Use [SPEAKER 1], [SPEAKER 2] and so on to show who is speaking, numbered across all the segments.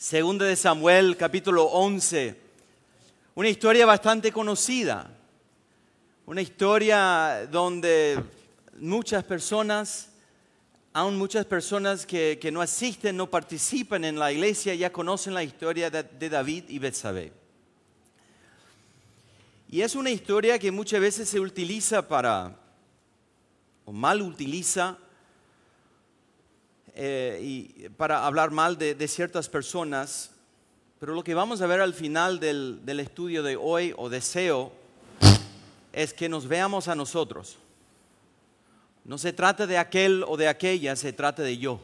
[SPEAKER 1] Segunda de Samuel, capítulo 11. Una historia bastante conocida. Una historia donde muchas personas, aún muchas personas que no asisten, no participan en la iglesia, ya conocen la historia de David y Betsabé. Y es una historia que muchas veces se utiliza o mal utiliza, y para hablar mal de ciertas personas. Pero lo que vamos a ver al final del estudio de hoy, o deseo, es que nos veamos a nosotros. No se trata de aquel o de aquella, se trata de yo.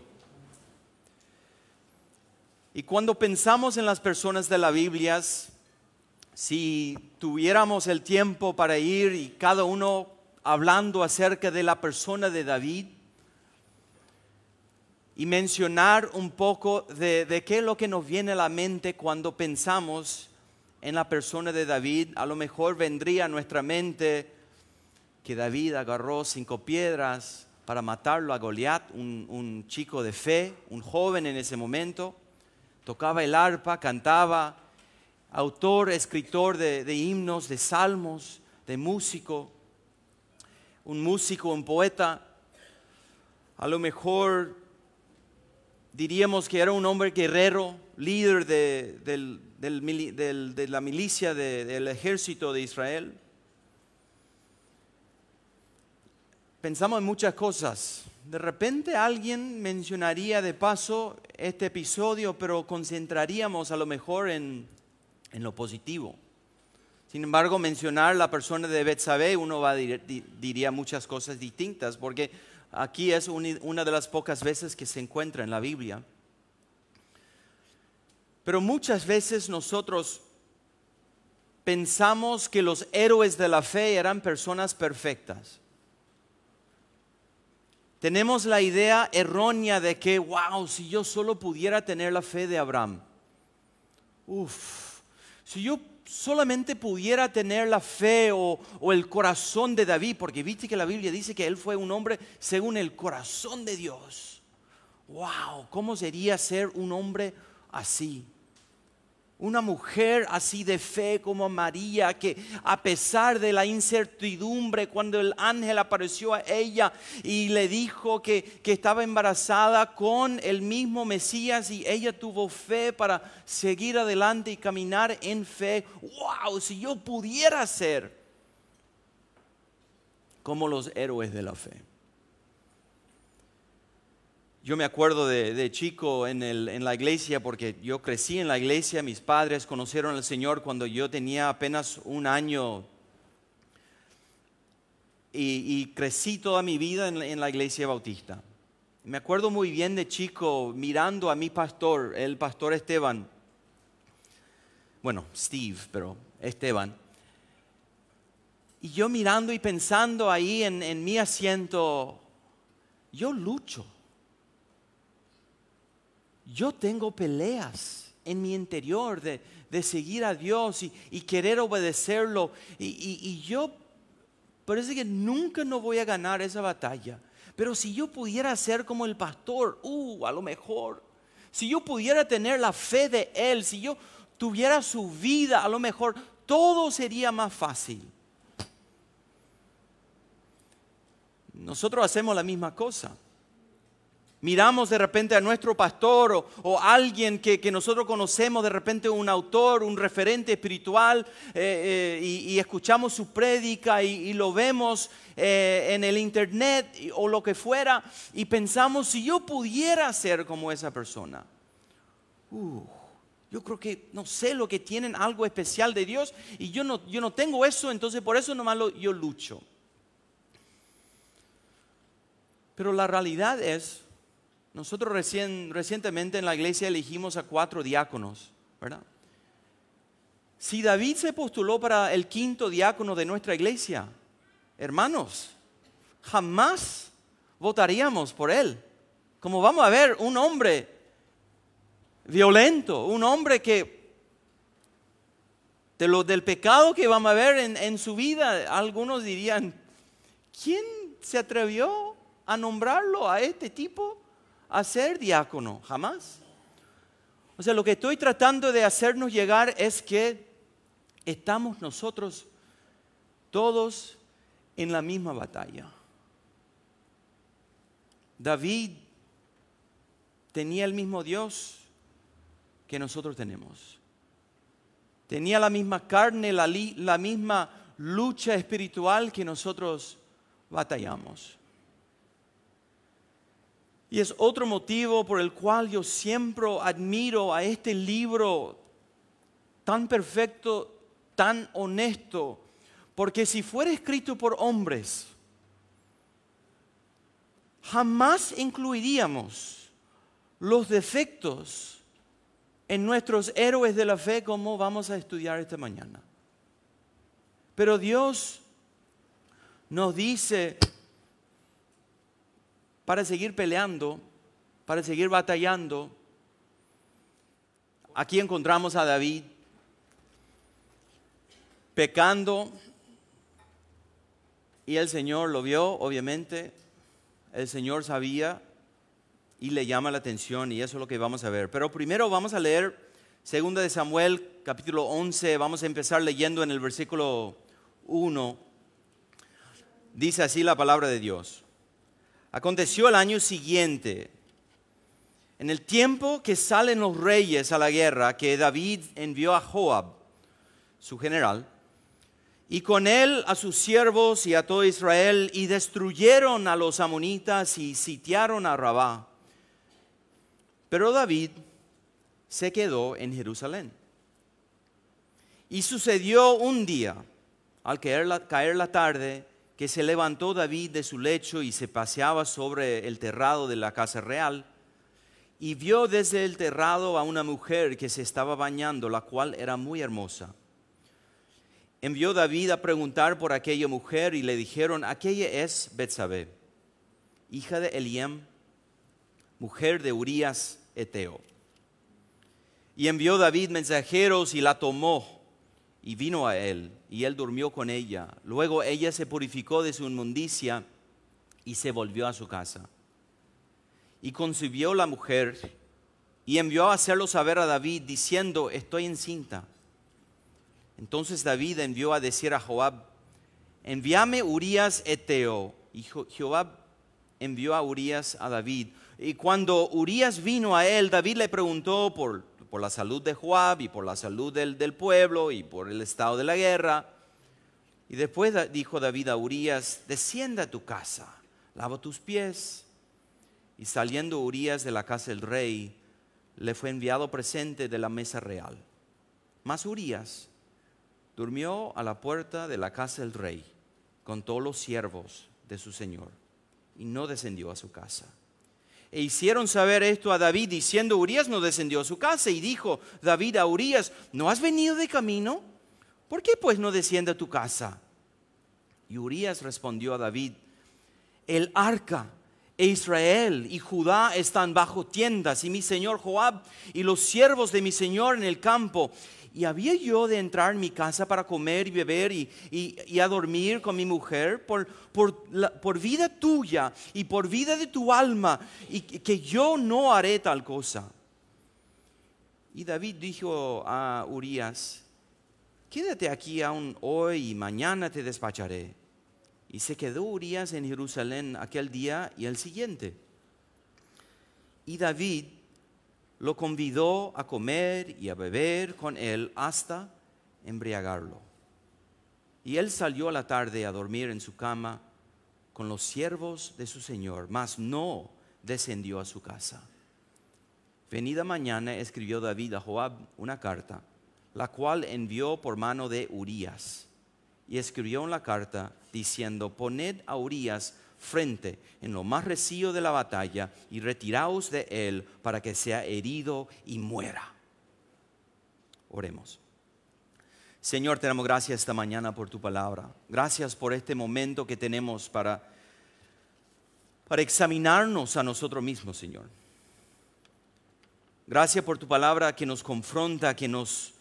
[SPEAKER 1] Y cuando pensamos en las personas de la Biblia, si tuviéramos el tiempo para ir y cada uno hablando acerca de la persona de David y mencionar un poco de qué es lo que nos viene a la mente cuando pensamos en la persona de David, a lo mejor vendría a nuestra mente que David agarró 5 piedras para matarlo a Goliat, un chico de fe, un joven en ese momento, tocaba el arpa, cantaba, autor, escritor de himnos, de salmos, de músico, un poeta. A lo mejor diríamos que era un hombre guerrero, líder de la milicia del ejército de Israel. Pensamos en muchas cosas. De repente alguien mencionaría de paso este episodio, pero concentraríamos a lo mejor en lo positivo. Sin embargo, mencionar la persona de Betsabé, uno diría muchas cosas distintas, porque aquí es una de las pocas veces que se encuentra en la Biblia. Pero muchas veces nosotros pensamos que los héroes de la fe eran personas perfectas. Tenemos la idea errónea de que, wow, si yo solo pudiera tener la fe de Abraham. Si yo solamente pudiera tener la fe o el corazón de David, porque viste que la Biblia dice que él fue un hombre según el corazón de Dios. Wow, ¿cómo sería ser un hombre así? Una mujer así de fe como María, que a pesar de la incertidumbre, cuando el ángel apareció a ella y le dijo que estaba embarazada con el mismo Mesías, y ella tuvo fe para seguir adelante y caminar en fe. ¡Wow! Si yo pudiera ser como los héroes de la fe. Yo me acuerdo de chico en la iglesia, porque yo crecí en la iglesia. Mis padres conocieron al Señor cuando yo tenía apenas 1 año. Y crecí toda mi vida en la iglesia bautista. Me acuerdo muy bien de chico mirando a mi pastor, el pastor Esteban. Bueno, Steve, pero Esteban. Y yo mirando y pensando ahí en mi asiento, yo lucho. Yo tengo peleas en mi interior de seguir a Dios y querer obedecerlo. Y yo parece que nunca no voy a ganar esa batalla. Pero si yo pudiera ser como el pastor, a lo mejor. Si yo pudiera tener la fe de él, si yo tuviera su vida, a lo mejor todo sería más fácil. Nosotros hacemos la misma cosa. Miramos de repente a nuestro pastor o alguien que nosotros conocemos, de repente un autor, un referente espiritual, y escuchamos su prédica y lo vemos en el internet o lo que fuera, y pensamos, si yo pudiera ser como esa persona, yo creo que no sé, lo que tienen algo especial de Dios, y yo no tengo eso, entonces por eso nomás yo lucho. Pero la realidad es, nosotros recientemente en la iglesia elegimos a 4 diáconos, ¿verdad? Si David se postuló para el 5º diácono de nuestra iglesia, hermanos, jamás votaríamos por él. Como vamos a ver, un hombre violento, un hombre que del pecado que vamos a ver en su vida, algunos dirían, ¿quién se atrevió a nombrarlo a este tipo a ser diácono? Jamás. O sea, lo que estoy tratando de hacernos llegar es que estamos nosotros todos en la misma batalla. David tenía el mismo Dios que nosotros tenemos. Tenía la misma carne, la misma lucha espiritual que nosotros batallamos. Y es otro motivo por el cual yo siempre admiro a este libro tan perfecto, tan honesto, porque si fuera escrito por hombres, jamás incluiríamos los defectos en nuestros héroes de la fe como vamos a estudiar esta mañana. Pero Dios nos dice, para seguir peleando, para seguir batallando, aquí encontramos a David pecando y el Señor lo vio, obviamente, el Señor sabía y le llama la atención y eso es lo que vamos a ver. Pero primero vamos a leer 2 de Samuel, capítulo 11, vamos a empezar leyendo en el versículo 1. Dice así la palabra de Dios. Aconteció el año siguiente, en el tiempo que salen los reyes a la guerra, que David envió a Joab, su general, y con él a sus siervos y a todo Israel, y destruyeron a los amonitas y sitiaron a Rabá. Pero David se quedó en Jerusalén. Y sucedió un día, al caer la tarde, que se levantó David de su lecho y se paseaba sobre el terrado de la casa real, y vio desde el terrado a una mujer que se estaba bañando, la cual era muy hermosa. Envió David a preguntar por aquella mujer y le dijeron, aquella es Betsabé, hija de Eliam, mujer de Urías Eteo. Y envió David mensajeros y la tomó y vino a él, y él durmió con ella. Luego ella se purificó de su inmundicia y se volvió a su casa. Y concibió la mujer y envió a hacerlo saber a David, diciendo, estoy encinta. Entonces David envió a decir a Joab, envíame Urías Eteo. Y Joab envió a Urías a David. Y cuando Urías vino a él, David le preguntó por la salud de Joab y por la salud del pueblo y por el estado de la guerra. Y después dijo David a Urías, descienda a tu casa, lava tus pies. Y saliendo Urías de la casa del rey, le fue enviado presente de la mesa real. Mas Urías durmió a la puerta de la casa del rey con todos los siervos de su señor y no descendió a su casa. E hicieron saber esto a David, diciendo, Urías no descendió a su casa. Y dijo David a Urías, ¿no has venido de camino? ¿Por qué pues no desciende a tu casa? Y Urías respondió a David, el arca e Israel y Judá están bajo tiendas, y mi señor Joab y los siervos de mi señor en el campo. ¿Y había yo de entrar en mi casa para comer y beber y a dormir con mi mujer? Por vida tuya y por vida de tu alma, y que yo no haré tal cosa. Y David dijo a Urías, quédate aquí aún hoy y mañana te despacharé. Y se quedó Urías en Jerusalén aquel día y el siguiente. Y David lo convidó a comer y a beber con él hasta embriagarlo. Y él salió a la tarde a dormir en su cama con los siervos de su señor, mas no descendió a su casa. Venida mañana escribió David a Joab una carta, la cual envió por mano de Urías. Y escribió en la carta diciendo, poned a Urías frente en lo más recio de la batalla y retiraos de él para que sea herido y muera. Oremos. Señor, te damos gracias esta mañana por tu palabra. Gracias por este momento que tenemos para examinarnos a nosotros mismos, Señor. Gracias por tu palabra que nos confronta, que nos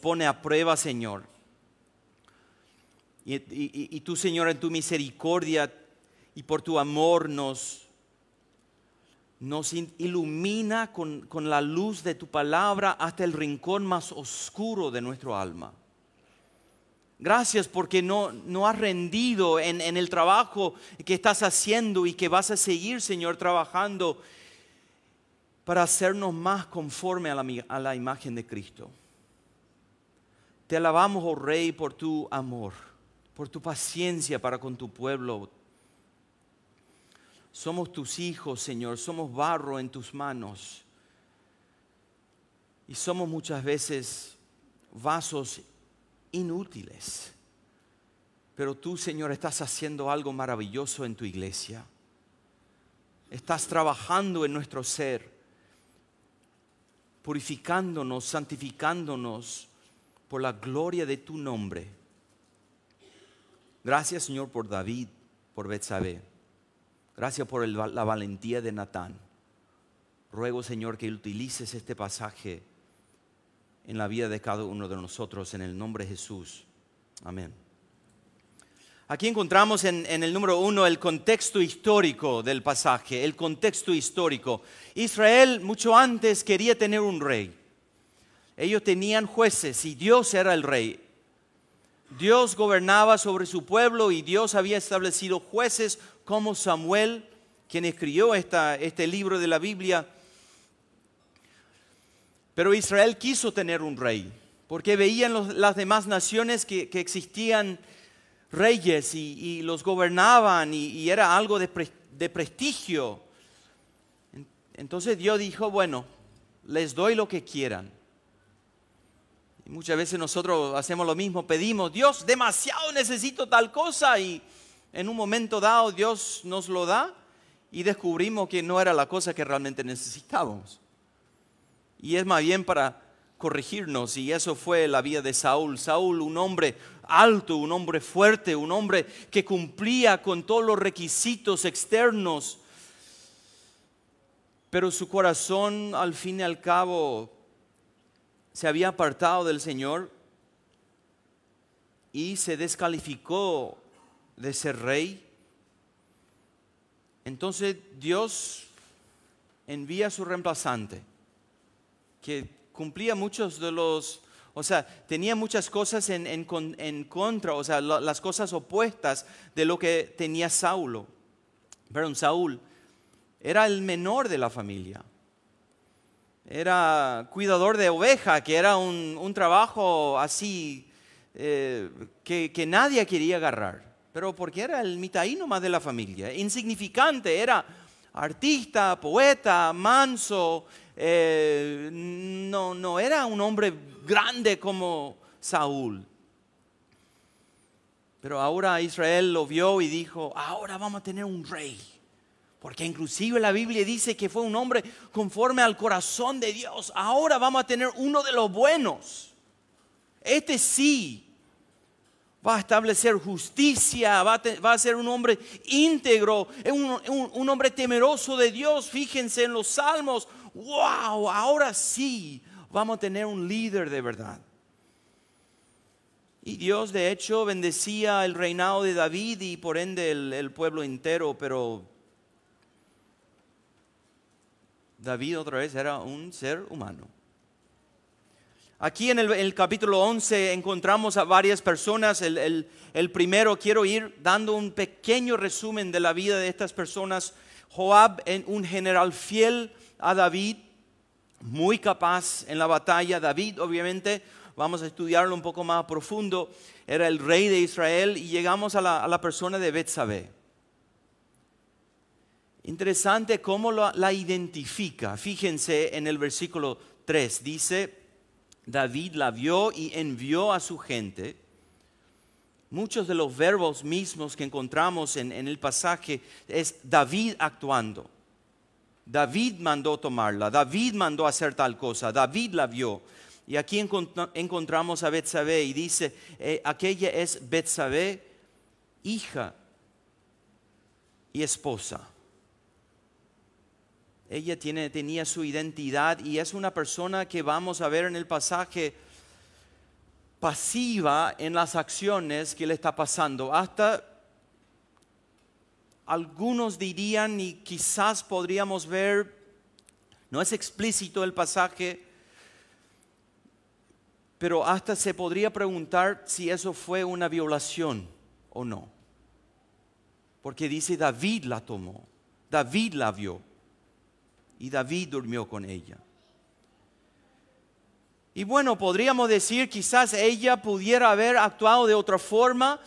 [SPEAKER 1] pone a prueba, Señor. Y tú, Señor, en tu misericordia y por tu amor nos nos ilumina con la luz de tu palabra hasta el rincón más oscuro de nuestro alma. Gracias porque no has rendido en el trabajo que estás haciendo y que vas a seguir, Señor, trabajando para hacernos más conforme a la imagen de Cristo. Te alabamos, oh Rey, por tu amor, por tu paciencia para con tu pueblo. Somos tus hijos, Señor, somos barro en tus manos. Y somos muchas veces vasos inútiles. Pero tú, Señor, estás haciendo algo maravilloso en tu iglesia. Estás trabajando en nuestro ser, purificándonos, santificándonos por la gloria de tu nombre. Gracias, Señor, por David, por Betsabé. Gracias por la valentía de Natán. Ruego, Señor, que utilices este pasaje en la vida de cada uno de nosotros, en el nombre de Jesús. Amén. Aquí encontramos en el número 1 el contexto histórico del pasaje, el contexto histórico. Israel mucho antes quería tener un rey. Ellos tenían jueces y Dios era el rey. Dios gobernaba sobre su pueblo y Dios había establecido jueces como Samuel, quien escribió este libro de la Biblia. Pero Israel quiso tener un rey, porque veían las demás naciones que existían reyes y los gobernaban y era algo de prestigio. Entonces Dios dijo, bueno, les doy lo que quieran. Y muchas veces nosotros hacemos lo mismo, pedimos, Dios, demasiado necesito tal cosa, y en un momento dado Dios nos lo da y descubrimos que no era la cosa que realmente necesitábamos. Y es más bien para corregirnos, y eso fue la vida de Saúl. Saúl, un hombre alto, un hombre fuerte, un hombre que cumplía con todos los requisitos externos, pero su corazón al fin y al cabo se había apartado del Señor y se descalificó de ser rey. Entonces Dios envía a su reemplazante, que cumplía muchos de los, tenía muchas cosas en contra, las cosas opuestas de lo que tenía Saúl. Saúl era el menor de la familia. Era cuidador de oveja, que era un trabajo así que nadie quería agarrar. Pero porque era el mitaí nomás de la familia, insignificante, era artista, poeta, manso. No era un hombre grande como Saúl. Pero ahora Israel lo vio y dijo, ahora vamos a tener un rey. Porque inclusive la Biblia dice que fue un hombre conforme al corazón de Dios. Ahora vamos a tener uno de los buenos. Este sí va a establecer justicia, va a ser un hombre íntegro, un hombre temeroso de Dios. Fíjense en los salmos. ¡Wow! Ahora sí vamos a tener un líder de verdad. Y Dios de hecho bendecía el reinado de David y por ende el pueblo entero, pero David otra vez era un ser humano. Aquí en el capítulo 11 encontramos a varias personas. El primero, quiero ir dando un pequeño resumen de la vida de estas personas. Joab, un general fiel a David, muy capaz en la batalla. David, obviamente, vamos a estudiarlo un poco más profundo, era el rey de Israel, y llegamos a la persona de Betsabé. Interesante cómo la identifica. Fíjense en el versículo 3, dice, David la vio y envió a su gente. Muchos de los verbos mismos que encontramos en el pasaje es David actuando. David mandó tomarla, David mandó hacer tal cosa, David la vio. Y aquí encontramos a Betsabé y dice, aquella es Betsabé, hija y esposa. Ella tenía su identidad y es una persona que vamos a ver en el pasaje pasiva en las acciones que le está pasando. Hasta algunos dirían, y quizás podríamos ver, no es explícito el pasaje, pero hasta se podría preguntar si eso fue una violación o no. Porque dice David la tomó, David la vio y David durmió con ella. Y bueno, podríamos decir quizás ella pudiera haber actuado de otra forma,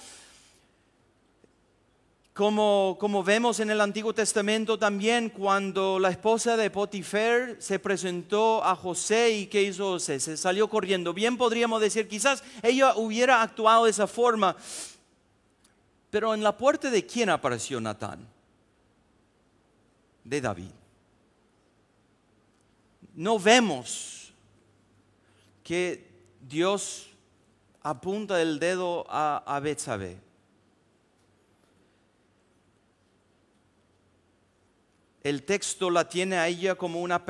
[SPEAKER 1] como vemos en el Antiguo Testamento también, cuando la esposa de Potifar se presentó a José y ¿qué hizo José? Se salió corriendo. Bien podríamos decir, quizás ella hubiera actuado de esa forma. Pero ¿en la puerta de quién apareció Natán? De David. No vemos que Dios apunta el dedo a Betsabé. El texto la tiene a ella como una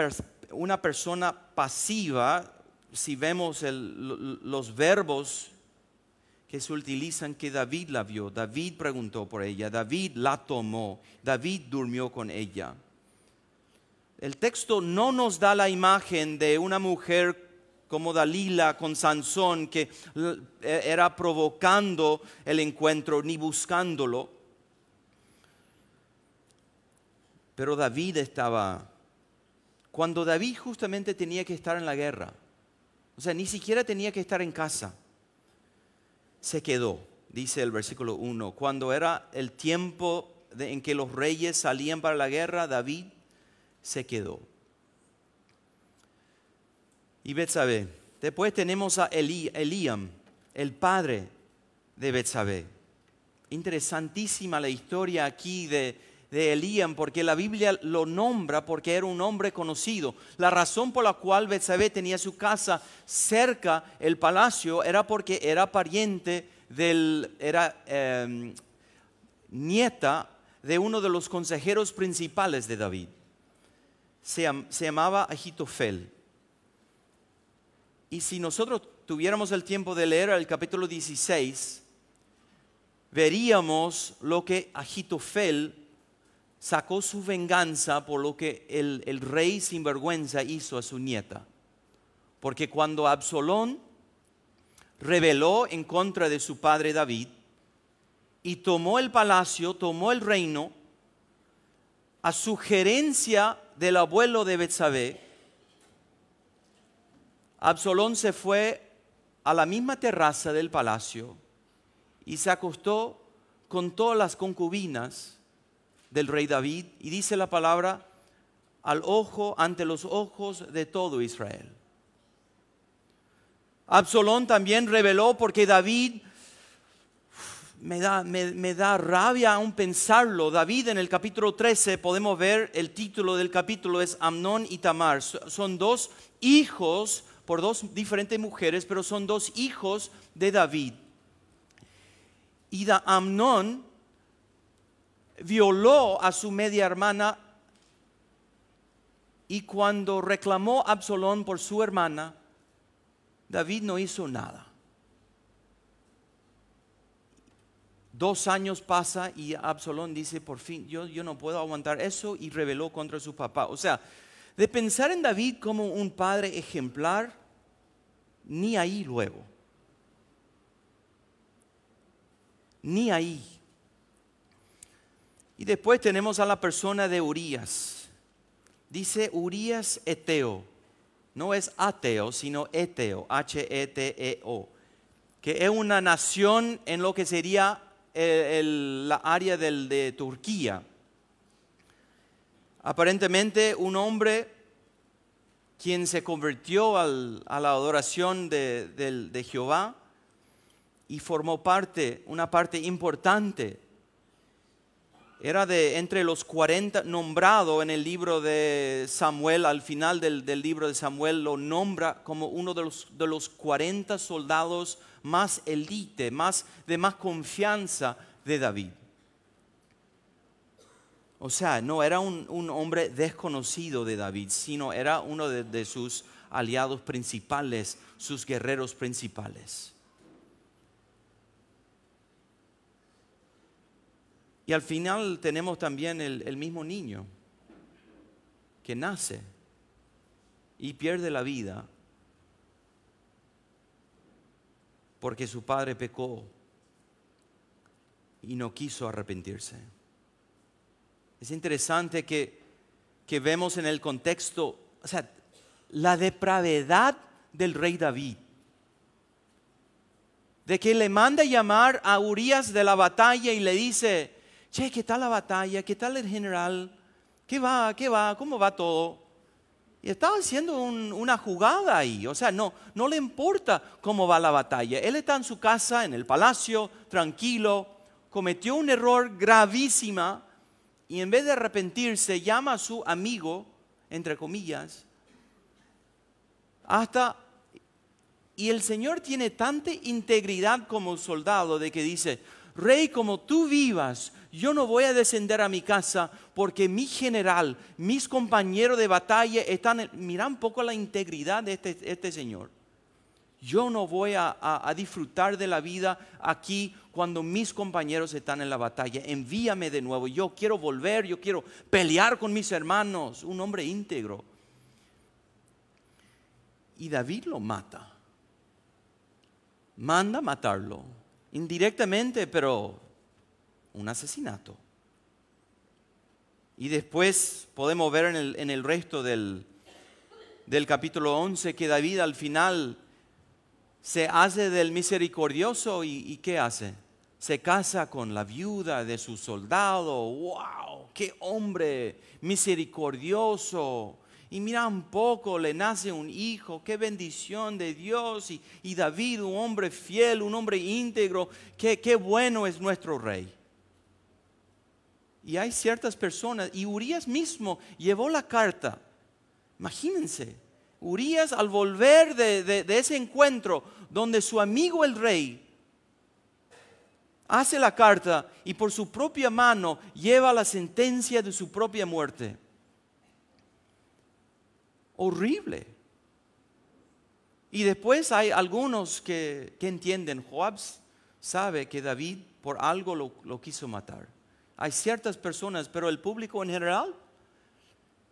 [SPEAKER 1] persona pasiva. Si vemos los verbos que se utilizan, que David la vio, David preguntó por ella, David la tomó, David durmió con ella. El texto no nos da la imagen de una mujer como Dalila con Sansón, que era provocando el encuentro ni buscándolo. Pero David cuando David justamente tenía que estar en la guerra, o sea, ni siquiera tenía que estar en casa, se quedó, dice el versículo 1, cuando era el tiempo en que los reyes salían para la guerra, David se quedó. Y Betsabé, después tenemos a Eliam, el padre de Betsabé. Interesantísima la historia aquí de Eliam, porque la Biblia lo nombra porque era un hombre conocido. La razón por la cual Betsabé tenía su casa cerca el palacio era porque era pariente nieta de uno de los consejeros principales de David. Se llamaba Ahitofel. Y si nosotros tuviéramos el tiempo de leer el capítulo 16, veríamos lo que Ahitofel sacó su venganza por lo que el rey sinvergüenza hizo a su nieta. Porque cuando Absalón rebeló en contra de su padre David y tomó el palacio, tomó el reino, a sugerencia del abuelo de Betsabé, Absalón se fue a la misma terraza del palacio y se acostó con todas las concubinas del rey David, y dice la palabra, ante los ojos de todo Israel. Absalón también rebeló porque David, me da rabia aún pensarlo. David, en el capítulo 13 podemos ver, el título del capítulo es Amnón y Tamar. Son dos hijos por dos diferentes mujeres, pero son dos hijos de David. Y Amnón violó a su media hermana, y cuando reclamó Absalón por su hermana, David no hizo nada. 2 años pasa y Absalón dice, por fin, yo no puedo aguantar eso, y rebeló contra su papá. O sea, de pensar en David como un padre ejemplar, ni ahí luego. Ni ahí. Y después tenemos a la persona de Urías. Dice Urías eteo. No es ateo, sino eteo, H-E-T-E-O. Que es una nación en lo que sería la área de Turquía. Aparentemente un hombre quien se convirtió a la adoración de Jehová y formó una parte importante. Era entre los 40, nombrado en el libro de Samuel, al final del libro de Samuel lo nombra como uno de los 40 soldados más elite, de más confianza de David. O sea, no era un hombre desconocido de David, sino era uno de sus aliados principales, sus guerreros principales. Y al final tenemos también el mismo niño que nace y pierde la vida porque su padre pecó y no quiso arrepentirse. Es interesante que vemos en el contexto, o sea, la depravedad del rey David, de que le manda llamar a Urías de la batalla y le dice: che, ¿qué tal la batalla? ¿Qué tal el general? ¿Qué va? ¿Qué va? ¿Cómo va todo? Y estaba haciendo una jugada ahí. O sea, no le importa cómo va la batalla. Él está en su casa, en el palacio, tranquilo. Cometió un error gravísimo y en vez de arrepentirse, llama a su amigo, entre comillas, y el Señor tiene tanta integridad como soldado de que dice: Rey, como tú vivas, yo no voy a descender a mi casa porque mi general, mis compañeros de batalla están... Mira un poco la integridad de este señor. Yo no voy a disfrutar de la vida aquí cuando mis compañeros están en la batalla. Envíame de nuevo. Yo quiero volver, yo quiero pelear con mis hermanos. Un hombre íntegro. Y David lo mata. Manda matarlo. Indirectamente, pero un asesinato. Y después podemos ver en el resto del capítulo 11 que David al final se hace del misericordioso y ¿qué hace? Se casa con la viuda de su soldado. ¡Wow! ¡Qué hombre misericordioso! Y mira un poco, le nace un hijo. ¡Qué bendición de Dios! Y David, un hombre fiel, un hombre íntegro. ¡Qué bueno es nuestro rey! Y hay ciertas personas, y Urías mismo llevó la carta. Imagínense, Urías al volver de ese encuentro donde su amigo el rey hace la carta y por su propia mano lleva la sentencia de su propia muerte. Horrible. Y después hay algunos que entienden. Joab sabe que David por algo lo quiso matar. Hay ciertas personas, pero el público en general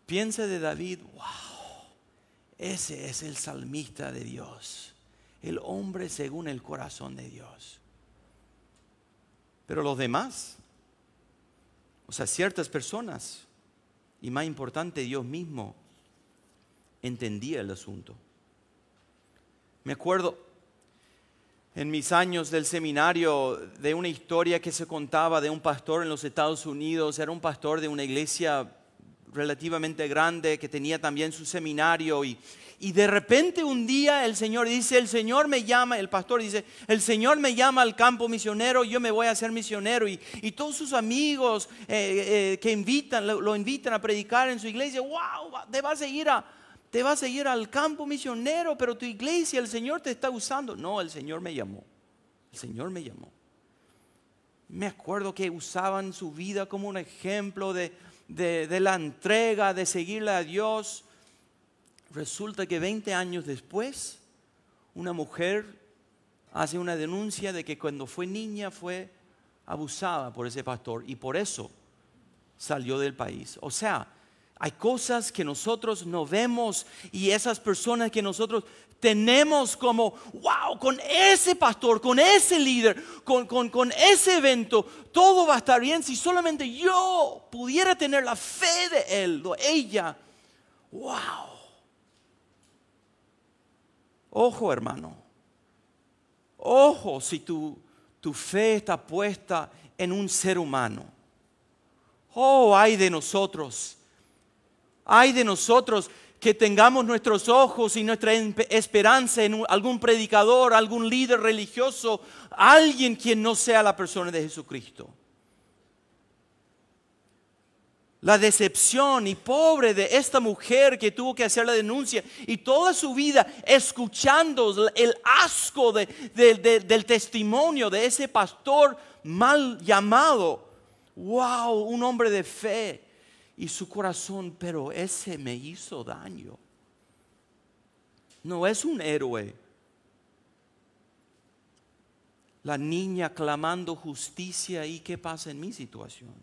[SPEAKER 1] piensa de David: wow, ese es el salmista de Dios, el hombre según el corazón de Dios. Pero los demás, o sea, ciertas personas, y más importante, Dios mismo, entendía el asunto. Me acuerdo en mis años del seminario de una historia que se contaba de un pastor en los Estados Unidos. Era un pastor de una iglesia relativamente grande que tenía también su seminario y de repente un día el Señor dice: el Señor me llama, el pastor dice: el Señor me llama al campo misionero, yo me voy a ser misionero. Y todos sus amigos que lo invitan a predicar en su iglesia: wow, te vas a ir al campo misionero, pero tu iglesia, el Señor te está usando. No, el Señor me llamó. El Señor me llamó. Me acuerdo que usaban su vida como un ejemplo de la entrega, de seguirle a Dios. Resulta que 20 años después, una mujer hace una denuncia de que cuando fue niña fue abusada por ese pastor y por eso salió del país. O sea, hay cosas que nosotros no vemos y esas personas que nosotros tenemos como: wow, con ese pastor, con ese líder, con ese evento, todo va a estar bien si solamente yo pudiera tener la fe de él o ella. Wow. Ojo, hermano. Ojo si tu fe está puesta en un ser humano. Oh, ay de nosotros. Ay de nosotros que tengamos nuestros ojos y nuestra esperanza en algún predicador, algún líder religioso, alguien quien no sea la persona de Jesucristo. La decepción y pobre de esta mujer que tuvo que hacer la denuncia y toda su vida escuchando el asco del testimonio de ese pastor mal llamado. Wow, un hombre de fe. Y su corazón: pero ese me hizo daño. No es un héroe. la niña clamando justicia. ¿Y qué pasa en mi situación?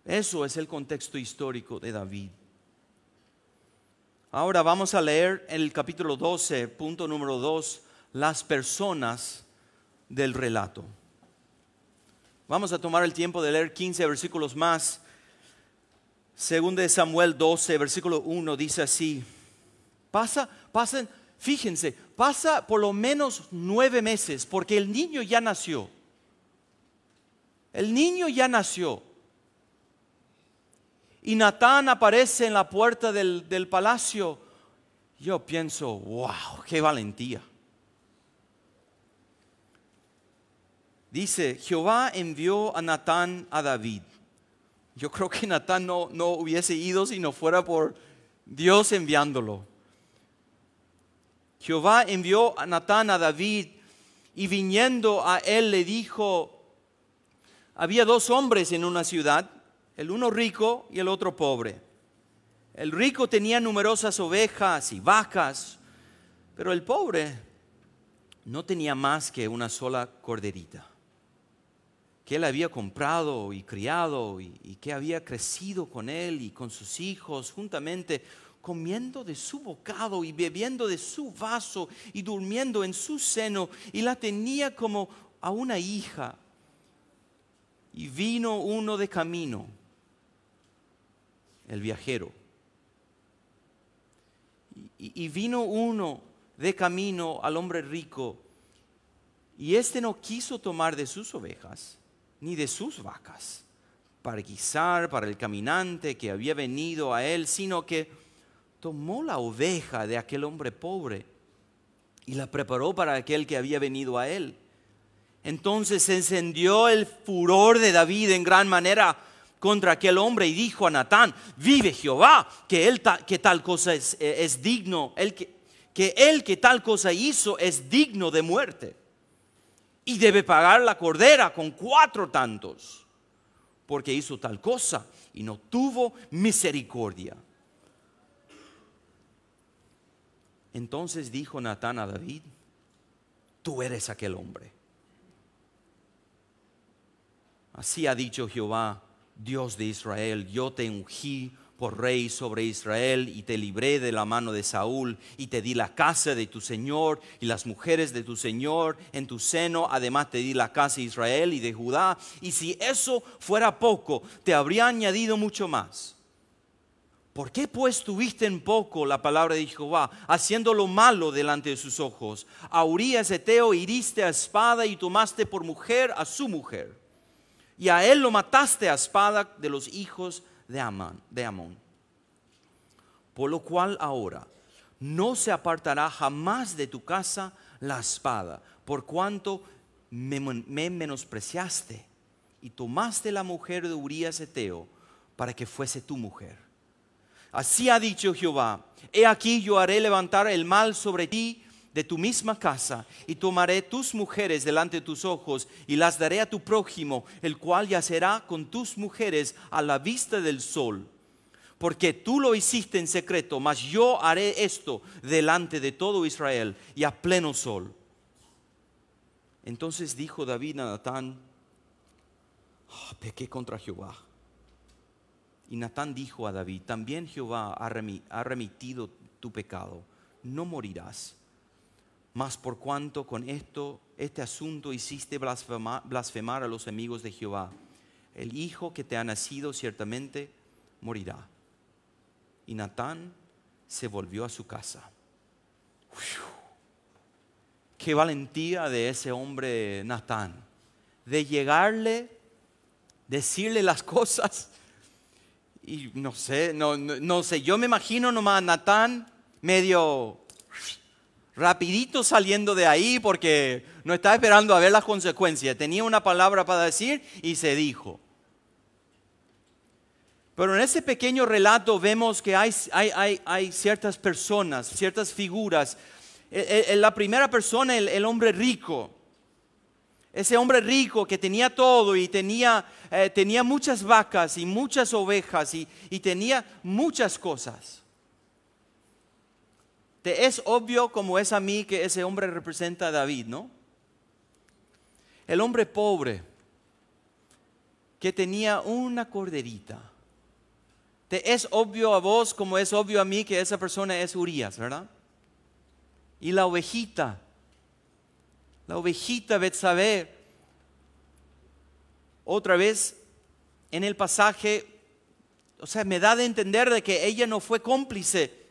[SPEAKER 1] Eso es el contexto histórico de David. Ahora vamos a leer en el capítulo 12, punto número 2, las personas del relato. Vamos a tomar el tiempo de leer 15 versículos más. Según de Samuel 12, versículo 1, dice así. Fíjense, pasa por lo menos 9 meses, porque el niño ya nació. El niño ya nació. Y Natán aparece en la puerta del palacio. Yo pienso, wow, qué valentía. Dice, Jehová envió a Natán a David. Yo creo que Natán no hubiese ido si no fuera por Dios enviándolo. Jehová envió a Natán a David y viniendo a él le dijo, había 2 hombres en una ciudad, el uno rico y el otro pobre. El rico tenía numerosas ovejas y vacas, pero el pobre no tenía más que una sola corderita, que él había comprado y criado y que había crecido con él y con sus hijos juntamente, comiendo de su bocado y bebiendo de su vaso y durmiendo en su seno, y la tenía como a una hija. Y vino uno de camino, el viajero. Y vino uno de camino al hombre rico, y éste no quiso tomar de sus ovejas ni de sus vacas para guisar para el caminante que había venido a él, sino que tomó la oveja de aquel hombre pobre y la preparó para aquel que había venido a él. Entonces se encendió el furor de David en gran manera contra aquel hombre y dijo a Natán, vive Jehová, que tal cosa es digno, que tal cosa hizo es digno de muerte. Y debe pagar la cordera con 4 tantos, porque hizo tal cosa y no tuvo misericordia. Entonces dijo Natán a David, tú eres aquel hombre. Así ha dicho Jehová, Dios de Israel, yo te ungí por rey sobre Israel y te libré de la mano de Saúl y te di la casa de tu señor y las mujeres de tu señor en tu seno. Además te di la casa de Israel y de Judá, y si eso fuera poco, te habría añadido mucho más. ¿Por qué pues tuviste en poco la palabra de Jehová, haciendo lo malo delante de sus ojos? A Urías Eteo hiriste a espada y tomaste por mujer a su mujer, y a él lo mataste a espada de los hijos de Amón. Por lo cual ahora no se apartará jamás de tu casa la espada, por cuanto me menospreciaste y tomaste la mujer de Urías Eteo para que fuese tu mujer. Así ha dicho Jehová, he aquí yo haré levantar el mal sobre ti de tu misma casa, y tomaré tus mujeres delante de tus ojos, y las daré a tu prójimo, el cual yacerá con tus mujeres a la vista del sol. Porque tú lo hiciste en secreto, mas yo haré esto delante de todo Israel y a pleno sol. Entonces dijo David a Natán, pequé contra Jehová. Y Natán dijo a David, también Jehová ha remitido tu pecado, no morirás. Mas por cuanto con este asunto hiciste blasfemar a los amigos de Jehová, el hijo que te ha nacido ciertamente morirá. Y Natán se volvió a su casa. Qué valentía de ese hombre Natán, de llegarle, decirle las cosas. Y no sé, yo me imagino nomás a Natán medio rapidito saliendo de ahí, porque no estaba esperando a ver las consecuencias. Tenía una palabra para decir y se dijo. Pero en ese pequeño relato vemos que hay ciertas personas, ciertas figuras. La primera persona, el hombre rico. Ese hombre rico que tenía todo y tenía muchas vacas y muchas ovejas y tenía muchas cosas. Te es obvio como es a mí que ese hombre representa a David, ¿no? el hombre pobre que tenía una corderita. Te es obvio a vos como es obvio a mí que esa persona es Urías, ¿verdad? Y la ovejita Betsabé, otra vez en el pasaje, o sea, me da de entender de que ella no fue cómplice,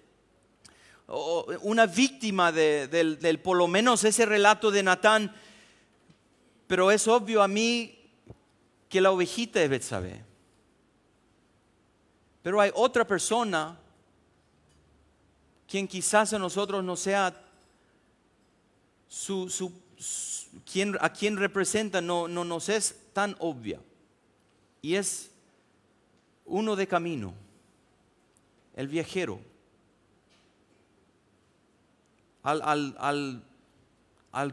[SPEAKER 1] o una víctima del por lo menos ese relato de Natán, pero es obvio a mí que la ovejita es Betsabé. Pero hay otra persona quien quizás a nosotros no sea a quien representa, no nos es tan obvia. Y es uno de camino, el viajero. Al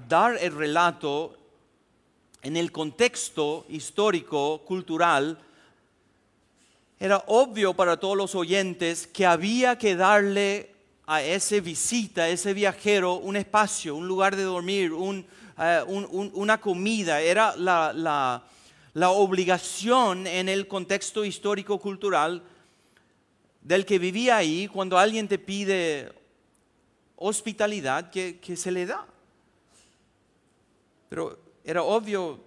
[SPEAKER 1] dar el relato en el contexto histórico, cultural, era obvio para todos los oyentes que había que darle a ese visita, a ese viajero, un espacio, un lugar de dormir, una comida. Era la obligación en el contexto histórico-cultural del que vivía ahí. Cuando alguien te pide hospitalidad, que se le da. Pero era obvio,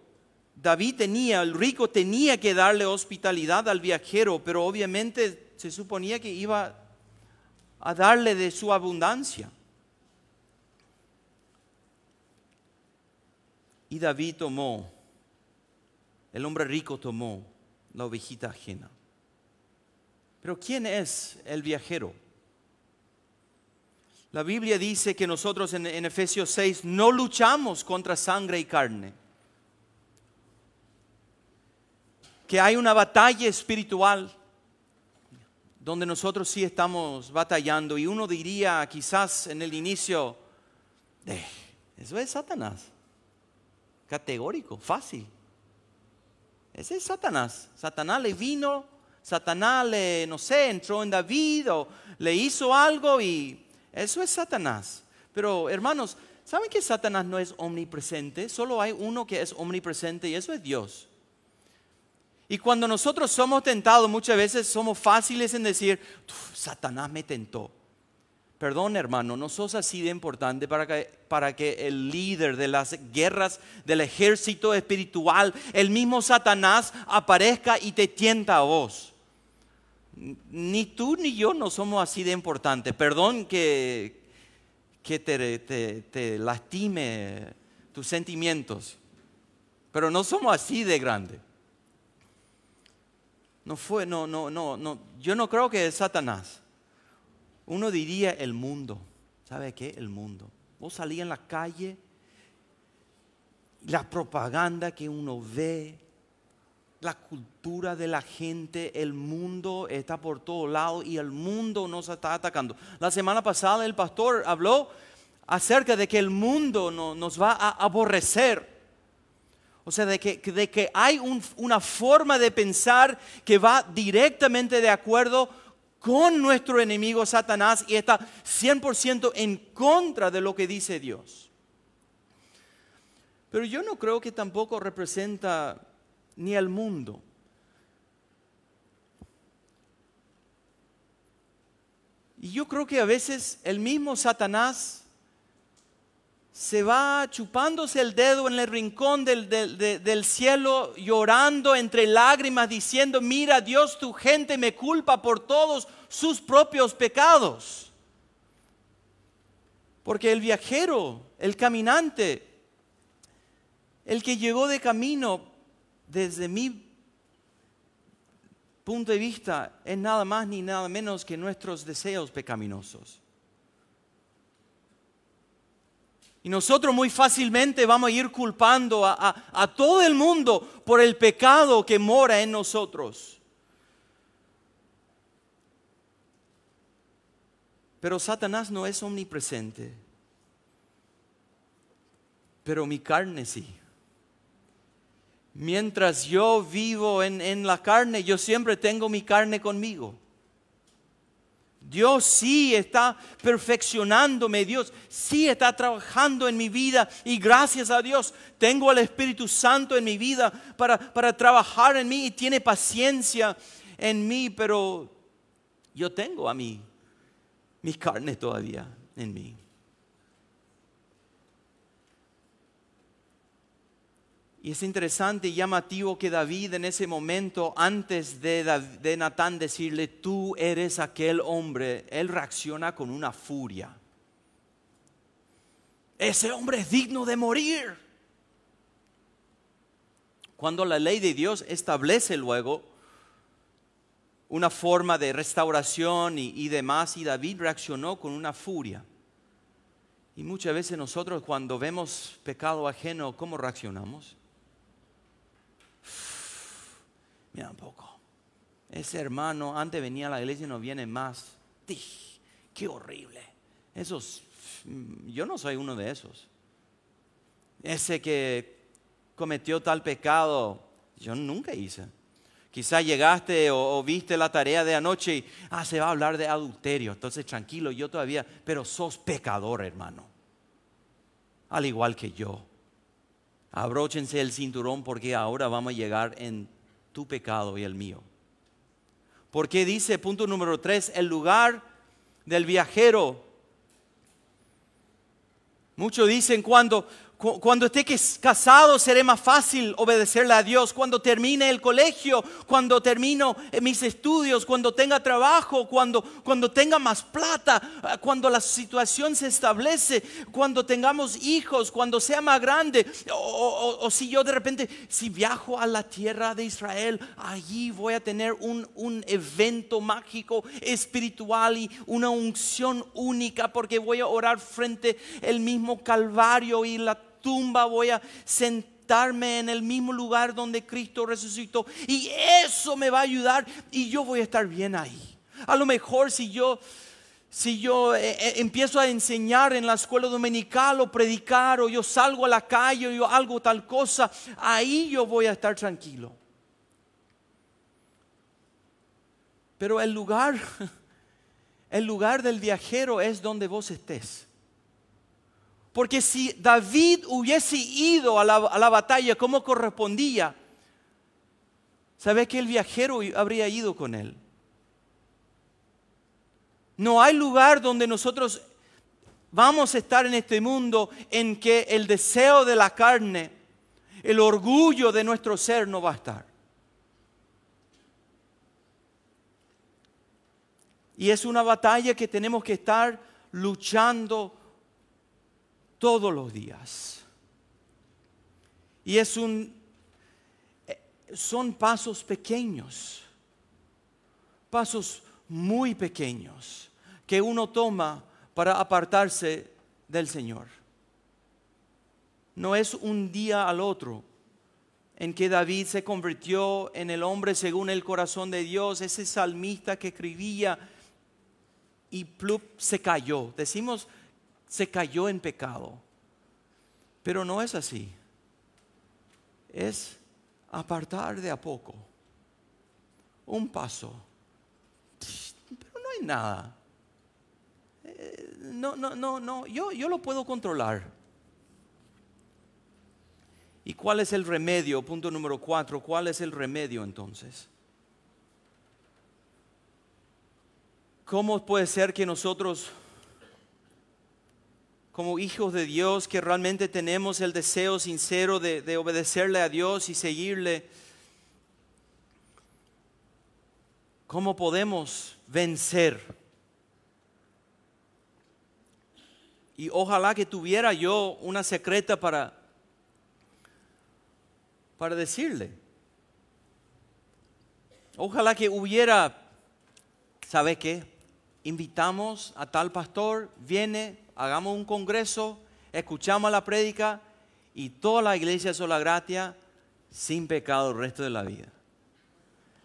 [SPEAKER 1] el rico tenía que darle hospitalidad al viajero, pero obviamente se suponía que iba a darle de su abundancia. Y David el hombre rico tomó la ovejita ajena. Pero ¿quién es el viajero? La Biblia dice que nosotros en Efesios 6 no luchamos contra sangre y carne. Que hay una batalla espiritual donde nosotros sí estamos batallando. Y uno diría quizás en el inicio, eso es Satanás. Categórico, fácil. Ese es Satanás. Satanás le vino, Satanás entró en David o le hizo algo y eso es Satanás. Pero hermanos, ¿saben que Satanás no es omnipresente? Solo hay uno que es omnipresente y eso es Dios. Y cuando nosotros somos tentados, muchas veces somos fáciles en decir, Satanás me tentó. Perdón, hermano, no sos así de importante para que el líder de las guerras del ejército espiritual, el mismo Satanás, aparezca y te tienta a vos. Ni tú ni yo no somos así de importantes. Perdón que te lastime tus sentimientos, pero no somos así de grandes. Yo no creo que es Satanás. Uno diría el mundo. ¿Sabe qué? El mundo. Vos salís en la calle, la propaganda que uno ve, la cultura de la gente, el mundo está por todos lados y el mundo nos está atacando. La semana pasada el pastor habló acerca de que el mundo nos va a aborrecer. O sea, de que hay una forma de pensar que va directamente de acuerdo con nuestro enemigo Satanás y está 100% en contra de lo que dice Dios. Pero yo no creo que tampoco representa ni al mundo. Y yo creo que a veces el mismo Satanás se va chupándose el dedo en el rincón del cielo, llorando entre lágrimas, diciendo, mira Dios, tu gente me culpa por todos sus propios pecados. Porque el viajero, el caminante, el que llegó de camino, desde mi punto de vista, es nada más ni nada menos que nuestros deseos pecaminosos. Y nosotros muy fácilmente vamos a ir culpando a todo el mundo por el pecado que mora en nosotros. Pero Satanás no es omnipresente. Pero mi carne sí. Mientras yo vivo en la carne, yo siempre tengo mi carne conmigo. Dios sí está perfeccionándome, Dios sí está trabajando en mi vida y gracias a Dios tengo al Espíritu Santo en mi vida para trabajar en mí y tiene paciencia en mí, pero yo tengo a mi carne todavía en mí. Y es interesante y llamativo que David en ese momento, antes de Natán decirle, tú eres aquel hombre, él reacciona con una furia. Ese hombre es digno de morir. Cuando la ley de Dios establece luego una forma de restauración y demás, y David reaccionó con una furia. Y muchas veces nosotros cuando vemos pecado ajeno, ¿cómo reaccionamos? Mira un poco. Ese hermano antes venía a la iglesia y no viene más. ¡Qué horrible! Yo no soy uno de esos. Ese que cometió tal pecado, yo nunca hice. Quizá llegaste o viste la tarea de anoche y se va a hablar de adulterio. Entonces tranquilo, yo todavía, pero sos pecador, hermano. Al igual que yo. Abróchense el cinturón porque ahora vamos a llegar en tu pecado y el mío. Porque dice, punto número 3, el lugar del viajero. Muchos dicen cuando esté casado seré más fácil obedecerle a Dios. Cuando termine el colegio, cuando termino mis estudios, cuando tenga trabajo, cuando tenga más plata, cuando la situación se establece, cuando tengamos hijos, cuando sea más grande. O si yo de repente, si viajo a la tierra de Israel, allí voy a tener un evento mágico, espiritual y una unción única porque voy a orar frente al mismo Calvario y la tumba, voy a sentarme en el mismo lugar donde Cristo resucitó y eso me va a ayudar y yo voy a estar bien ahí. A lo mejor si yo empiezo a enseñar en la escuela dominical o predicar o yo salgo a la calle o yo hago tal cosa, ahí yo voy a estar tranquilo. Pero el lugar del viajero es donde vos estés. Porque si David hubiese ido a la batalla como correspondía, ¿sabes que el viajero habría ido con él? No hay lugar donde nosotros vamos a estar en este mundo en que el deseo de la carne, el orgullo de nuestro ser no va a estar. Y es una batalla que tenemos que estar luchando todos los días. Y son pasos pequeños, pasos muy pequeños que uno toma para apartarse del Señor. No es un día al otro en que David se convirtió en el hombre según el corazón de Dios, ese salmista que escribía y plup, se cayó. Decimos se cayó en pecado, pero no es así. Es apartar de a poco, un paso, pero no hay nada. No, yo lo puedo controlar. ¿Y cuál es el remedio? Punto número 4, ¿cuál es el remedio entonces? ¿Cómo puede ser que nosotros, como hijos de Dios, que realmente tenemos el deseo sincero de obedecerle a Dios y seguirle, cómo podemos vencer? Y ojalá que tuviera yo una secreta para decirle. Ojalá que hubiera, ¿sabe qué? Invitamos a tal pastor, viene, hagamos un congreso, escuchamos la prédica y toda la iglesia sola gratia sin pecado el resto de la vida.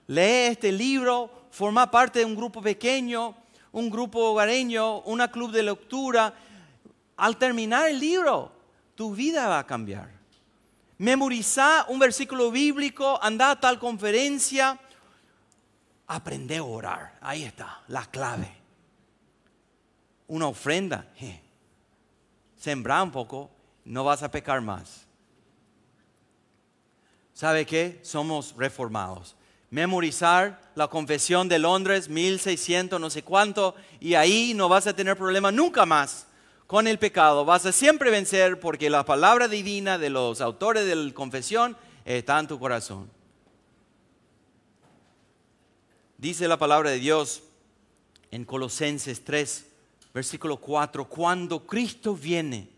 [SPEAKER 1] Lee este libro, forma parte de un grupo pequeño, un grupo hogareño, una club de lectura. Al terminar el libro, tu vida va a cambiar. Memoriza un versículo bíblico, anda a tal conferencia, aprende a orar. Ahí está, la clave. una ofrenda. Sembra un poco, no vas a pecar más. ¿Sabe qué? Somos reformados. Memorizar la Confesión de Londres, 1600, no sé cuánto, y ahí no vas a tener problema nunca más con el pecado. Vas a siempre vencer porque la palabra divina de los autores de la Confesión está en tu corazón. Dice la palabra de Dios en Colosenses 3, versículo 4, cuando Cristo viene,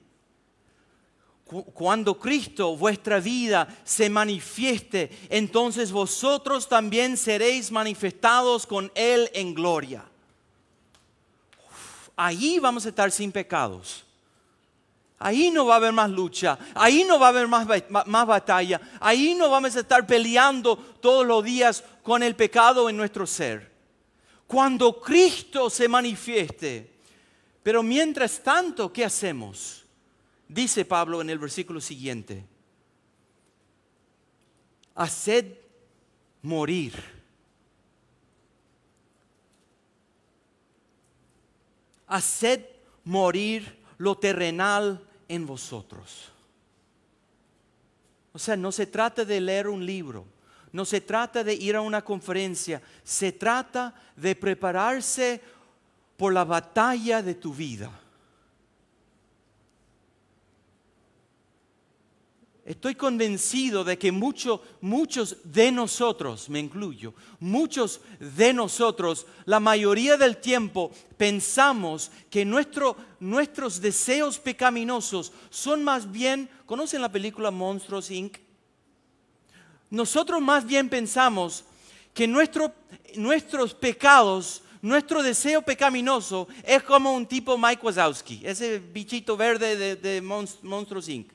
[SPEAKER 1] cuando Cristo, vuestra vida, se manifieste, entonces vosotros también seréis manifestados con Él en gloria. Ahí vamos a estar sin pecados. Ahí no va a haber más lucha. Ahí no va a haber más batalla. Ahí no vamos a estar peleando todos los días con el pecado en nuestro ser. Cuando Cristo se manifieste. Pero mientras tanto, ¿qué hacemos? Dice Pablo en el versículo siguiente: haced morir. Haced morir lo terrenal en vosotros. O sea, no se trata de leer un libro, no se trata de ir a una conferencia, se trata de prepararse por la batalla de tu vida. Estoy convencido de que muchos de nosotros, me incluyo, muchos de nosotros, la mayoría del tiempo pensamos que nuestros deseos pecaminosos son más bien, ¿conocen la película Monstruos Inc? Nosotros más bien pensamos que nuestros pecados, nuestro deseo pecaminoso es como un tipo Mike Wazowski, ese bichito verde de Monstruos Inc.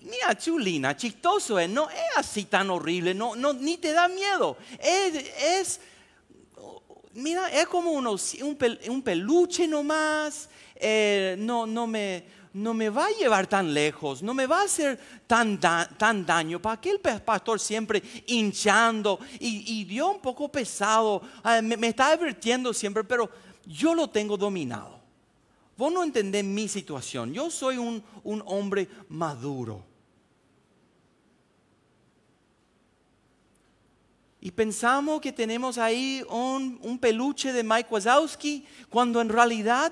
[SPEAKER 1] Mira, chulina, chistoso, no es así tan horrible, no, ni te da miedo. Mira, es como un peluche nomás, no me va a llevar tan lejos, no me va a hacer tan daño. ¿Para qué el pastor siempre hinchando y Dios un poco pesado? Me está advirtiendo siempre, pero yo lo tengo dominado. Vos no entendés mi situación. Yo soy un hombre maduro. Y pensamos que tenemos ahí un peluche de Mike Wazowski, cuando en realidad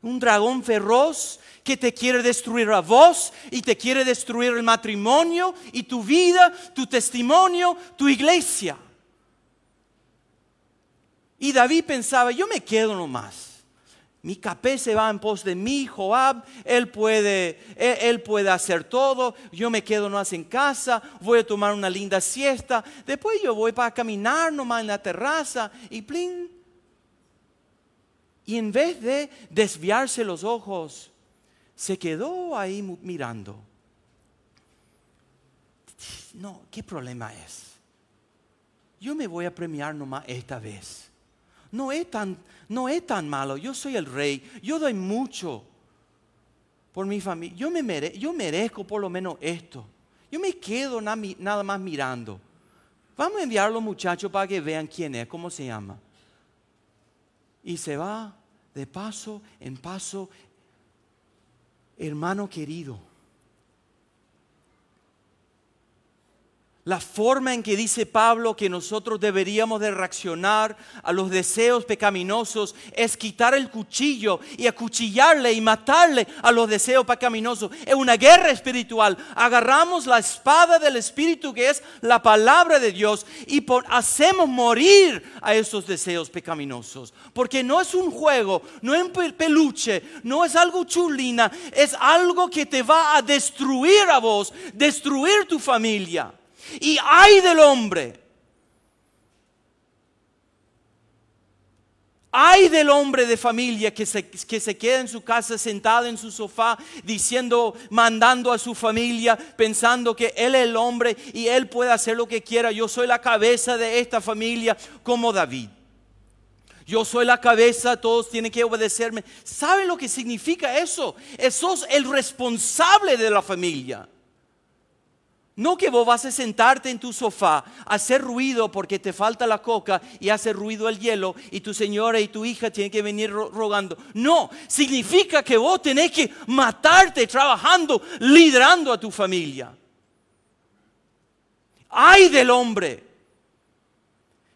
[SPEAKER 1] un dragón feroz que te quiere destruir a vos y te quiere destruir el matrimonio y tu vida, tu testimonio, tu iglesia. Y David pensaba, yo me quedo nomás. Mi capé se va en pos de mí, Joab, él puede hacer todo. Yo me quedo nomás en casa, voy a tomar una linda siesta. Después yo voy para caminar nomás en la terraza y plin. Y en vez de desviarse los ojos, se quedó ahí mirando. No, ¿qué problema es? Yo me voy a premiar nomás esta vez. No es tan malo. Yo soy el rey. Yo doy mucho por mi familia. Yo merezco por lo menos esto. Yo me quedo nada más mirando. Vamos a enviar a los muchachos para que vean quién es, cómo se llama. Y se va de paso en paso. Hermano querido, la forma en que dice Pablo que nosotros deberíamos de reaccionar a los deseos pecaminosos es quitar el cuchillo y acuchillarle y matarle a los deseos pecaminosos. Es una guerra espiritual. Agarramos la espada del Espíritu, que es la palabra de Dios, y hacemos morir a esos deseos pecaminosos. Porque no es un juego, no es un peluche, no es algo chulina, es algo que te va a destruir a vos, destruir tu familia. Y ay del hombre de familia que se queda en su casa sentado en su sofá mandando a su familia, pensando que él es el hombre y él puede hacer lo que quiera. Yo soy la cabeza de esta familia, como David. Yo soy la cabeza, todos tienen que obedecerme. ¿Saben lo que significa eso? Sos el responsable de la familia. No que vos vas a sentarte en tu sofá, hacer ruido porque te falta la coca y hace ruido el hielo y tu señora y tu hija tienen que venir rogando. No, significa que vos tenés que matarte trabajando, liderando a tu familia. Ay del hombre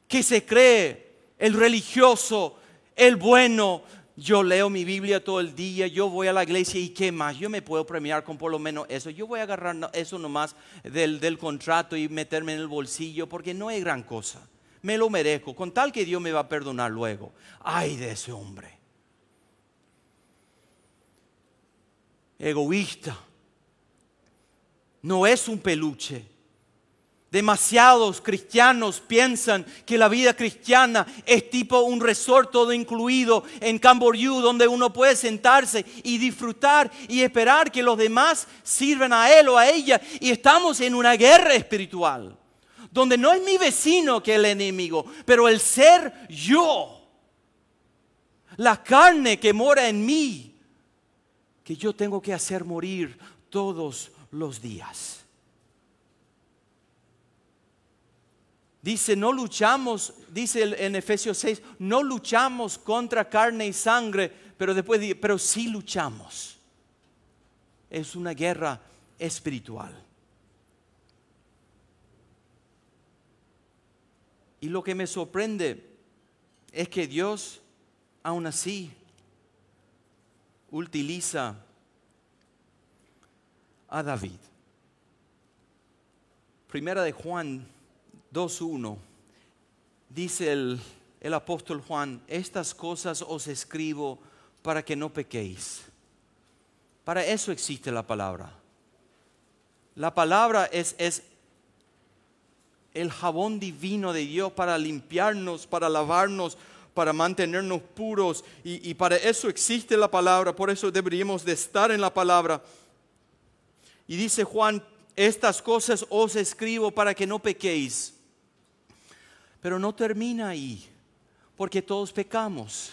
[SPEAKER 1] que se cree el religioso, el bueno. Yo leo mi Biblia todo el día, yo voy a la iglesia y qué más, yo me puedo premiar con por lo menos eso. Yo voy a agarrar eso nomás del contrato y meterme en el bolsillo porque no es gran cosa. Me lo merezco, con tal que Dios me va a perdonar luego. Ay de ese hombre. Egoísta. No es un peluche. Demasiados cristianos piensan que la vida cristiana es tipo un resort todo incluido en Camboriú, donde uno puede sentarse y disfrutar y esperar que los demás sirvan a él o a ella. Y estamos en una guerra espiritual, donde no es mi vecino que es el enemigo, pero el ser yo, la carne que mora en mí, que yo tengo que hacer morir todos los días. Dice, no luchamos, dice en Efesios 6, no luchamos contra carne y sangre, pero después dice, pero sí luchamos. Es una guerra espiritual. Y lo que me sorprende es que Dios, aún así, utiliza a David. Primera de Juan 2:1, dice el apóstol Juan, estas cosas os escribo para que no pequéis. Para eso existe la palabra. La palabra es el jabón divino de Dios para limpiarnos, para lavarnos, para mantenernos puros. Y para eso existe la palabra, por eso deberíamos de estar en la palabra. Y dice Juan, estas cosas os escribo para que no pequéis. Pero no termina ahí, porque todos pecamos.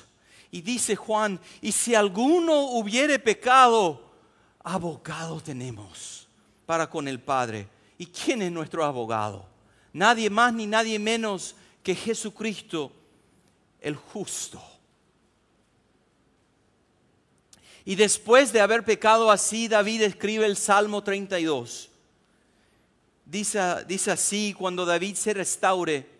[SPEAKER 1] Y dice Juan, y si alguno hubiere pecado, abogado tenemos para con el Padre. ¿Y quién es nuestro abogado? Nadie más ni nadie menos que Jesucristo, el justo. Y después de haber pecado así, David escribe el Salmo 32. Dice así, cuando David se restaure,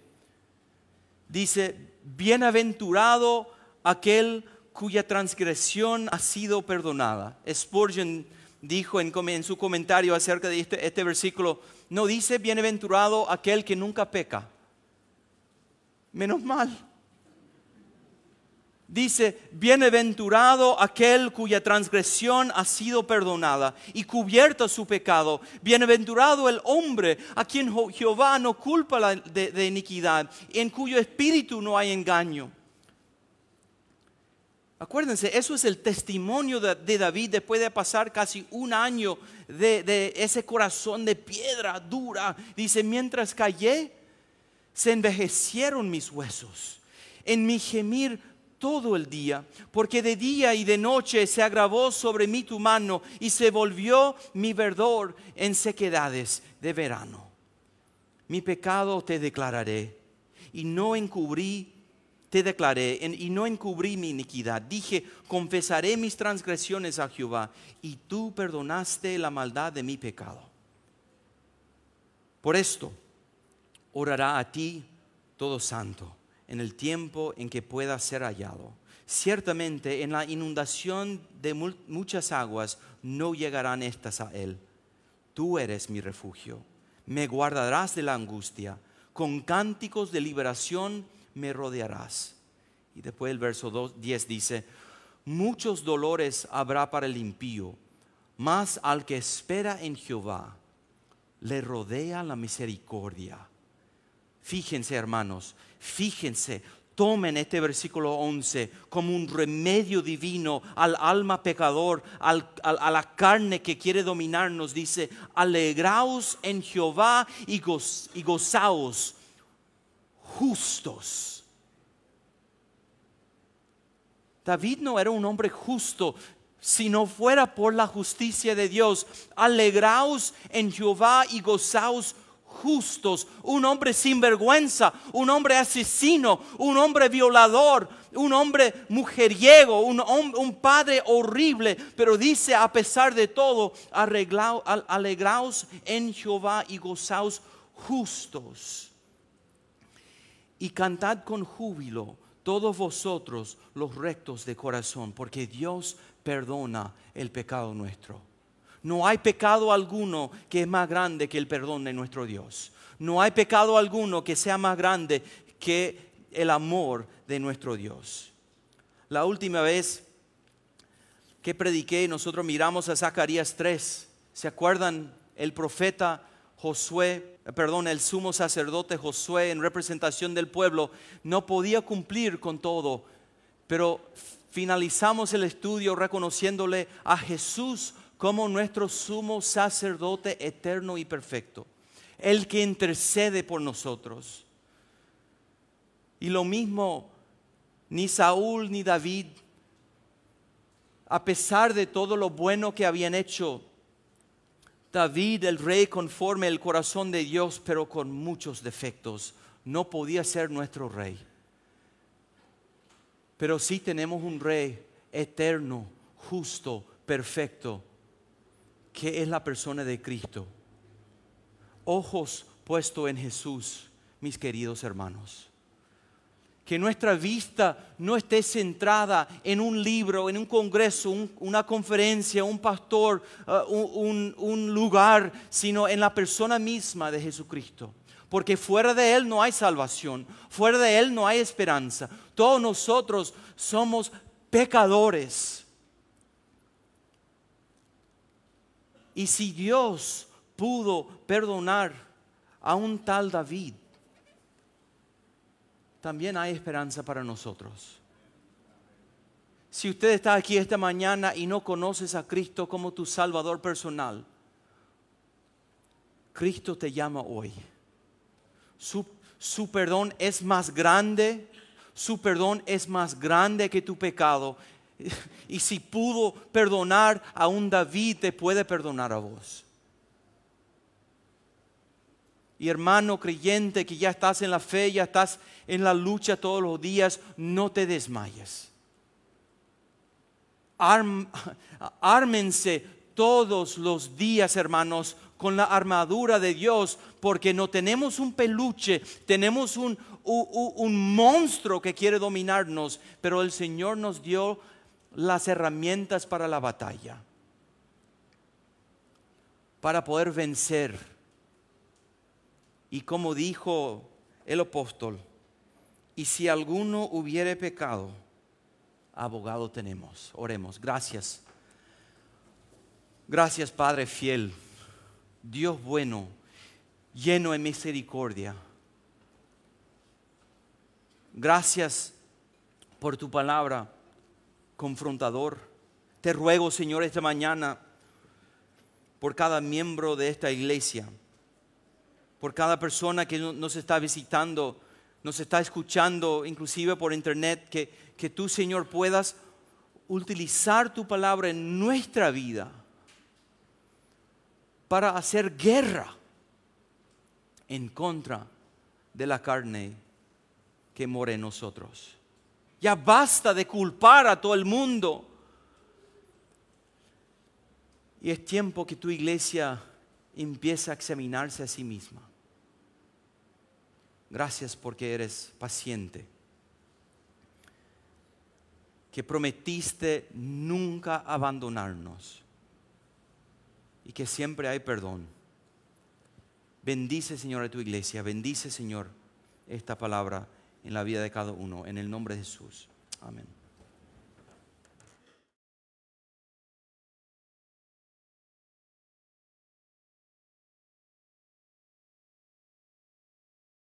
[SPEAKER 1] dice, bienaventurado aquel cuya transgresión ha sido perdonada. Spurgeon dijo en su comentario acerca de este versículo, no dice bienaventurado aquel que nunca peca. Menos mal. Dice, bienaventurado aquel cuya transgresión ha sido perdonada y cubierto su pecado. Bienaventurado el hombre a quien Jehová no culpa de iniquidad, en cuyo espíritu no hay engaño. Acuérdense, eso es el testimonio de David después de pasar casi un año de ese corazón de piedra dura. Dice, mientras callé, se envejecieron mis huesos. En mi gemir todo el día, porque de día y de noche se agravó sobre mí tu mano y se volvió mi verdor en sequedades de verano. Mi pecado te declararé y no encubrí, te declaré y no encubrí mi iniquidad. Dije, confesaré mis transgresiones a Jehová y tú perdonaste la maldad de mi pecado. Por esto, orará a ti todo santo en el tiempo en que pueda ser hallado. Ciertamente en la inundación de muchas aguas no llegarán estas a él. Tú eres mi refugio, me guardarás de la angustia, con cánticos de liberación me rodearás. Y después el verso 10 dice, muchos dolores habrá para el impío, mas al que espera en Jehová le rodea la misericordia. Fíjense, hermanos, fíjense, tomen este versículo 11 como un remedio divino al alma pecador, a la carne que quiere dominarnos. Dice, alegraos en Jehová y gozaos justos. David no era un hombre justo si no fuera por la justicia de Dios. Alegraos en Jehová y gozaos justos. Un hombre sin vergüenza, un hombre asesino, un hombre violador, un hombre mujeriego, un padre horrible, pero dice, a pesar de todo, alegraos en Jehová y gozaos justos. Y cantad con júbilo todos vosotros los rectos de corazón, porque Dios perdona el pecado nuestro. No hay pecado alguno que es más grande que el perdón de nuestro Dios. No hay pecado alguno que sea más grande que el amor de nuestro Dios. La última vez que prediqué, nosotros miramos a Zacarías 3. ¿Se acuerdan? El profeta el sumo sacerdote Josué, en representación del pueblo, no podía cumplir con todo, pero finalizamos el estudio reconociéndole a Jesús como nuestro sumo sacerdote eterno y perfecto, el que intercede por nosotros. Y lo mismo, ni Saúl ni David, a pesar de todo lo bueno que habían hecho, David, el rey conforme al corazón de Dios, pero con muchos defectos, no podía ser nuestro rey. Pero sí tenemos un rey eterno, justo, perfecto, que es la persona de Cristo. Ojos puestos en Jesús, mis queridos hermanos. Que nuestra vista no esté centrada en un libro, en un congreso, una conferencia, un pastor, un lugar, sino en la persona misma de Jesucristo. Porque fuera de Él no hay salvación, fuera de Él no hay esperanza. Todos nosotros somos pecadores. Y si Dios pudo perdonar a un tal David, también hay esperanza para nosotros. Si usted está aquí esta mañana y no conoces a Cristo como tu Salvador personal, Cristo te llama hoy. Su perdón es más grande, su perdón es más grande que tu pecado. Y si pudo perdonar a un David, te puede perdonar a vos. Y hermano creyente que ya estás en la fe, ya estás en la lucha todos los días, no te desmayes. Ármense todos los días, hermanos, con la armadura de Dios, porque no tenemos un peluche, tenemos un monstruo que quiere dominarnos, pero el Señor nos dio las herramientas para la batalla, para poder vencer. Y como dijo el apóstol, y si alguno hubiere pecado, abogado tenemos. Oremos. Gracias. Gracias, Padre fiel, Dios bueno, lleno de misericordia. Gracias por tu palabra confrontador. Te ruego, Señor, esta mañana por cada miembro de esta iglesia, por cada persona que nos está visitando, nos está escuchando, inclusive por internet, que tú, Señor, puedas utilizar tu palabra en nuestra vida para hacer guerra en contra de la carne que mora en nosotros. Ya basta de culpar a todo el mundo. Y es tiempo que tu iglesia empiece a examinarse a sí misma. Gracias porque eres paciente, que prometiste nunca abandonarnos y que siempre hay perdón. Bendice, Señor, a tu iglesia. Bendice, Señor, esta palabra en la vida de cada uno. En el nombre de Jesús. Amén.